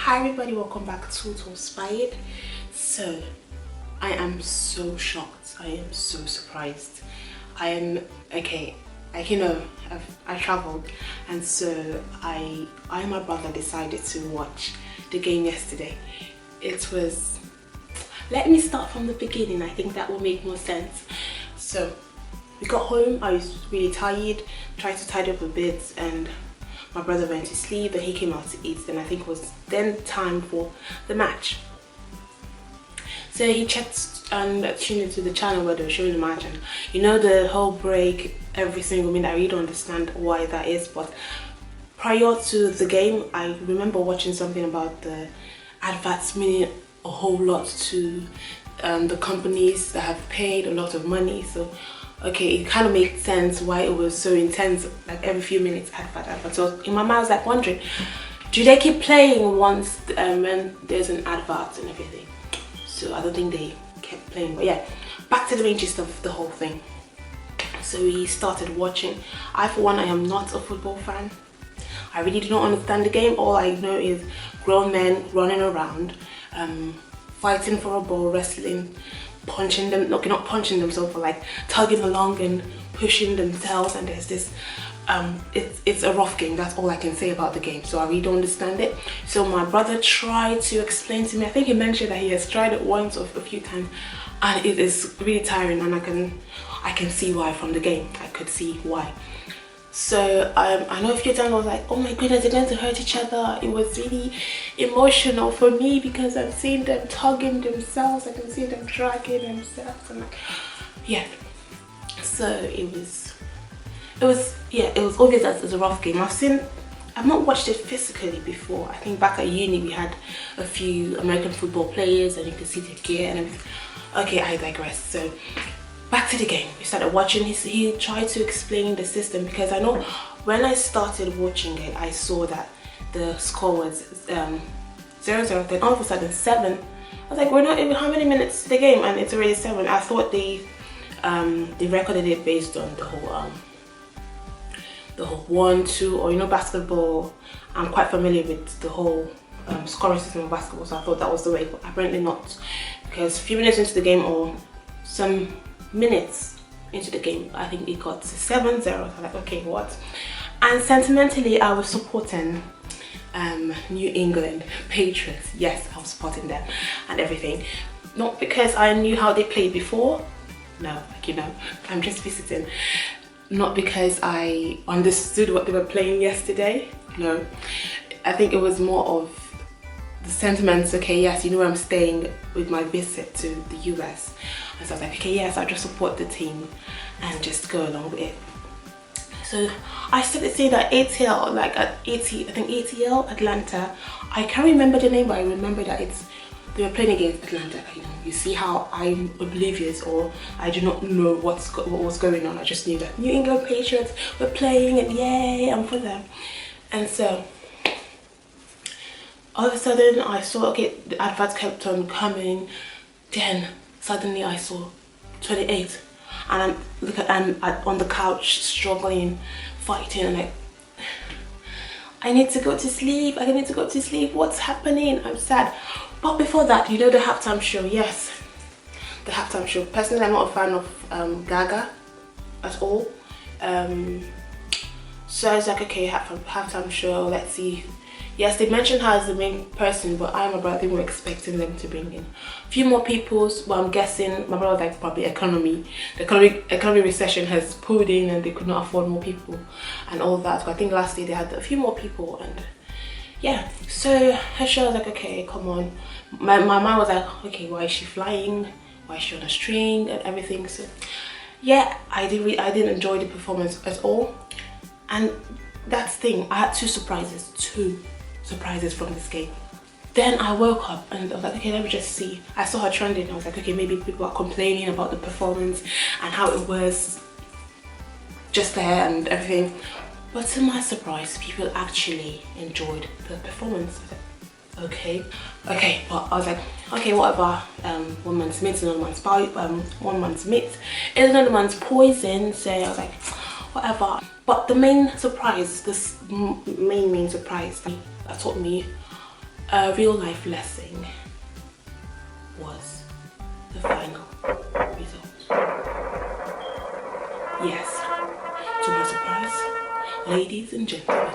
Hi everybody, welcome back to Inspired. So I am so shocked. I am so surprised. I am okay. I traveled, and so I and my brother decided to watch the game yesterday. It was, let me start from the beginning. I think that will make more sense. So we got home. I was really tired, tried to tidy up a bit, and my brother went to sleep, and he came out to eat. Then I think it was then time for the match. So he checked and tuned into the channel where they were showing the match, and you know, the whole break, every single minute. I really don't understand why that is, but prior to the game, I remember watching something about the adverts meaning a whole lot to the companies that have paid a lot of money. So okay, it kind of makes sense why it was so intense, like every few minutes advert. So in my mind I was like wondering, do they keep playing once when there's an advert and everything? So I don't think they kept playing, but yeah, back to the main gist of the whole thing. So we started watching. I, for one, I am not a football fan. I really do not understand the game. All I know is grown men running around, fighting for a ball, wrestling, punching them, not punching themselves, but like tugging along and pushing themselves, and there's this it's a rough game. That's all I can say about the game. So I really don't understand it. So my brother tried to explain to me. I think he mentioned that he has tried it once or a few times, and it is really tiring, and I can see why from the game. I could see why. So I know a few times I was like, oh my goodness, they're going to hurt each other. It was really emotional for me because I'm seeing them tugging themselves. I can see them dragging themselves. I'm like, yeah. So it was obvious that it was a rough game. I've not watched it physically before. I think back at uni we had a few American football players, and you could see their gear and everything. Okay, I digress. So back to the game. We started watching. He tried to explain the system, because I know when I started watching it, I saw that the score was 0-0. Then all of a sudden 7. I was like, we're not even, how many minutes to the game, and it's already 7. I thought they recorded it based on the whole 1-2, or you know, basketball. I'm quite familiar with the whole scoring system of basketball, so I thought that was the way, but apparently not, because a few minutes into the game, or some minutes into the game, I think it got 7-0. So I'm like, okay, what? And sentimentally, I was supporting New England Patriots. Yes, I was supporting them and everything. Not because I knew how they played before. No, like, you know, I'm just visiting. Not because I understood what they were playing yesterday. No, I think it was more of the sentiments. Okay, yes, you know where I'm staying with my visit to the US. And so I was like, okay, yes, I just support the team and just go along with it. So I started seeing that ATL, like at ATL Atlanta. I can't remember the name, but I remember that they were playing against Atlanta. You know, you see how I'm oblivious, or I do not know what was going on. I just knew that New England Patriots were playing, and yay, I'm for them. And so all of a sudden I saw, okay, the adverts kept on coming. Then suddenly I saw 28, and I'm on the couch struggling, fighting, and like, I need to go to sleep. I need to go to sleep. What's happening? I'm sad. But before that, you know, the halftime show. Yes, the halftime show. Personally, I'm not a fan of Gaga at all. So I was like, okay, halftime show. Let's see. Yes, they mentioned her as the main person, but I and my brother, I think we're expecting them to bring in a few more people. Well, I'm guessing my brother was like, probably economy. The economic recession has pulled in, and they could not afford more people and all that. So I think last year they had a few more people, and yeah. So her show was like, okay, come on. My mind was like, okay, why is she flying? Why is she on a string and everything? So yeah, I didn't enjoy the performance at all. And that's the thing. I had two surprises from this game. Then I woke up and I was like, okay, let me just see. I saw her trending. I was like, okay, maybe people are complaining about the performance and how it was just there and everything. But to my surprise, people actually enjoyed the performance. I was like, okay, but I was like, okay, whatever. One man's meat is another man's one man's meat is another man's poison. So I was like, whatever. But the main surprise, main surprise that taught me A real life lesson was the final result. Yes, to my surprise, ladies and gentlemen,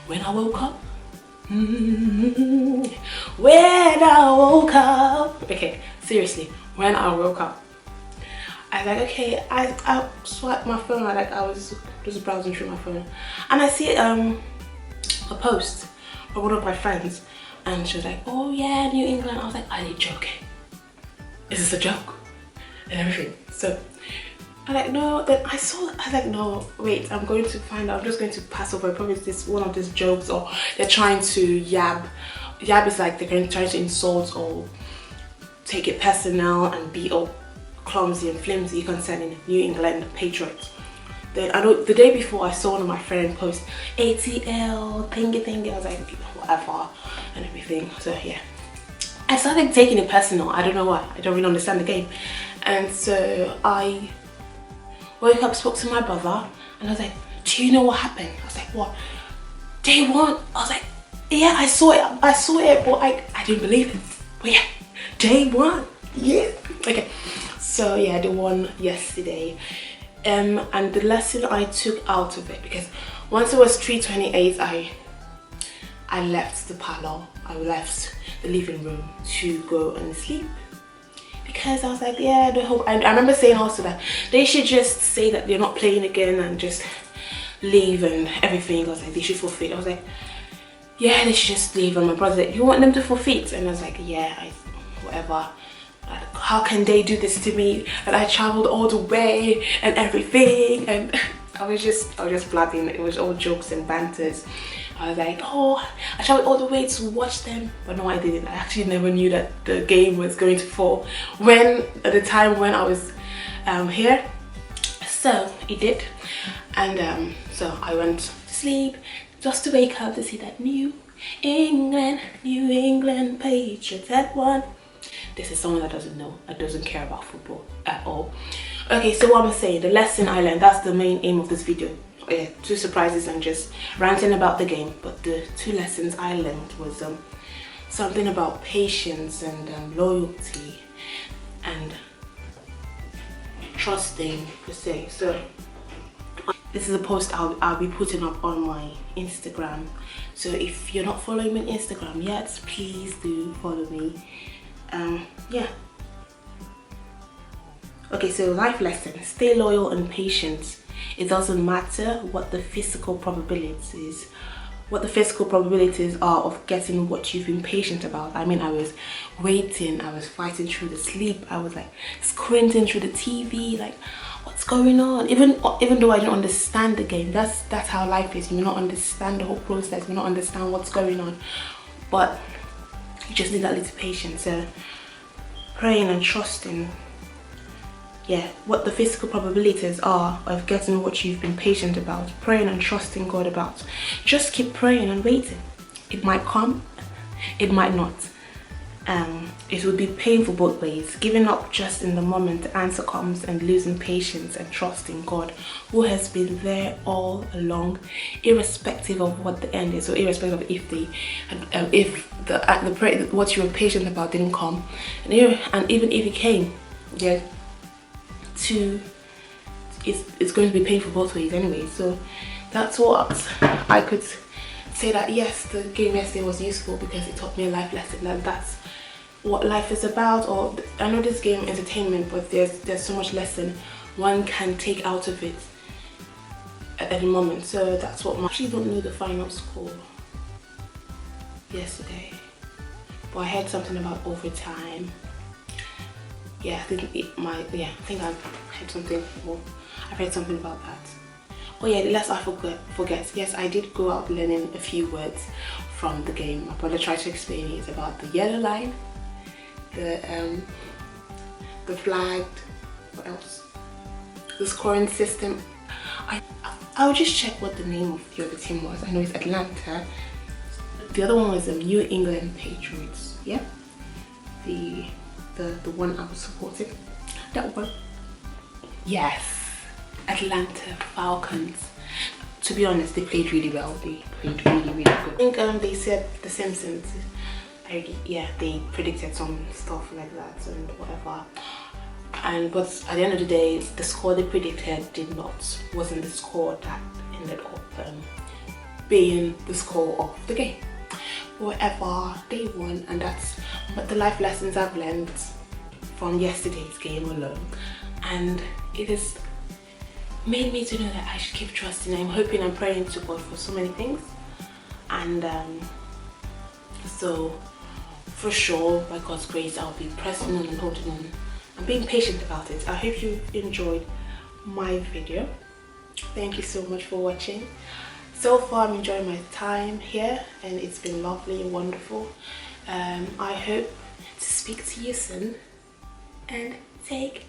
when I woke up, when I woke up, okay, seriously, when I woke up, I was like, okay, I swiped my phone, I was just browsing through my phone, and I see a post of one of my friends, and she was like, oh yeah, New England. I was like, are you joking? Is this a joke? And everything. So I'm like, no. Then I was like, no, wait, I'm going to find out. I'm just going to pass over. Probably this one of these jokes, or they're trying to yab. Yab is like they're trying to insult or take it personal and be all clumsy and flimsy concerning New England Patriots. Then I know the day before I saw one of my friends post ATL thingy. I was like, whatever and everything. So yeah, I started taking it personal. I don't know why. I don't really understand the game. And so I woke up, spoke to my brother, and I was like, do you know what happened? I was like, what? Day one. I was like, yeah, I saw it, but I didn't believe it. But yeah, day one. Yeah. Okay. So yeah, the one yesterday. And the lesson I took out of it, because once it was 3:28, I left the parlor, I left the living room to go and sleep, because I was like, yeah, I remember saying also that they should just say that they're not playing again and just leave and everything. I was like, they should forfeit. I was like, yeah, they should just leave. And my brother said, you want them to forfeit? And I was like, yeah, whatever. How can they do this to me? And I traveled all the way and everything, and I was just blabbing. It was all jokes and banters. I was like, oh, I traveled all the way to watch them, but no, I didn't. I actually never knew that the game was going to fall at the time when I was here. So it did, and so I went to sleep just to wake up to see that New England Patriots had won. This is someone that doesn't care about football at all. Okay, so what I'm saying, the lesson I learned, that's the main aim of this video. Yeah, 2 surprises and just ranting about the game. But the 2 lessons I learned was something about patience and loyalty and trusting per se. So this is a post I'll be putting up on my Instagram. So if you're not following me on Instagram yet, please do follow me. Yeah. Okay, so life lesson: stay loyal and patient. It doesn't matter what the physical probabilities are of getting what you've been patient about. I mean, I was waiting, I was fighting through the sleep, I was like squinting through the TV, like, what's going on? Even though I didn't understand the game, that's how life is. You may not understand the whole process, you may not understand what's going on, but you just need that little patience. So praying and trusting, yeah, what the physical probabilities are of getting what you've been patient about, praying and trusting God about. Just keep praying and waiting. It might come, it might not. It would be painful both ways. Giving up just in the moment, the answer comes, and losing patience and trust in God, who has been there all along, irrespective of what the end is, or irrespective of if what you were patient about didn't come, and even if it came, yeah, it's going to be painful both ways anyway. So that's what I could say, that yes, the game yesterday was useful because it taught me a life lesson, that that's what life is about. Or I know this game is entertainment, but there's so much lesson one can take out of it at any moment. So that's what I actually don't know the final score yesterday, but I heard something about overtime. Yeah, I think I've heard something. Well, I've heard something about that. Oh yeah, lest I forget. Yes, I did go out learning a few words from the game. My brother tried to explain it. It's about the yellow line, the flagged, what else? The scoring system. I'll just check what the name of the other team was. I know it's Atlanta. The other one was the New England Patriots. Yeah, the one I was supporting. That one. Yes, Atlanta Falcons. to be honest, they played really well. They played really good. I think they said The Simpsons. Yeah, they predicted some stuff like that and whatever. But at the end of the day, the score they predicted wasn't the score that ended up being the score of the game. Whatever, they won, and that's what the life lessons I've learned from yesterday's game alone. And it has made me to know that I should keep trusting. I'm hoping and praying to God for so many things, and so for sure, by God's grace, I'll be pressing on and holding on and being patient about it. I hope you enjoyed my video. Thank you so much for watching. So far, I'm enjoying my time here, and it's been lovely and wonderful. I hope to speak to you soon, and take